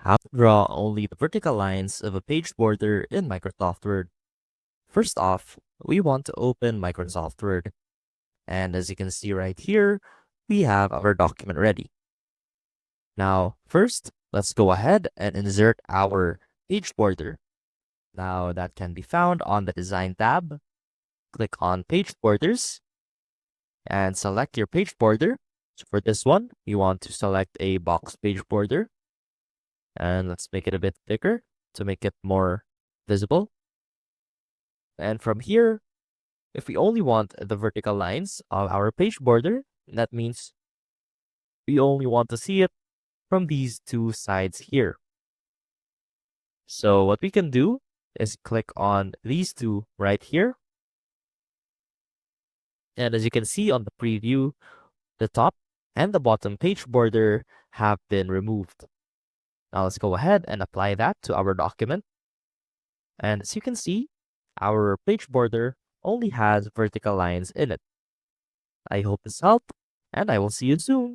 How to draw only the vertical lines of a page border in Microsoft Word. First off, we want to open Microsoft Word. And as you can see right here, we have our document ready. Now, first, let's go ahead and insert our page border. Now, that can be found on the Design tab. Click on Page Borders and select your page border. So for this one, you want to select a box page border. And let's make it a bit thicker to make it more visible. And from here, if we only want the vertical lines of our page border, that means we only want to see it from these two sides here. So what we can do is click on these two right here. And as you can see on the preview, the top and the bottom page border have been removed. Now let's go ahead and apply that to our document. And as you can see, our page border only has vertical lines in it. I hope this helped, and I will see you soon.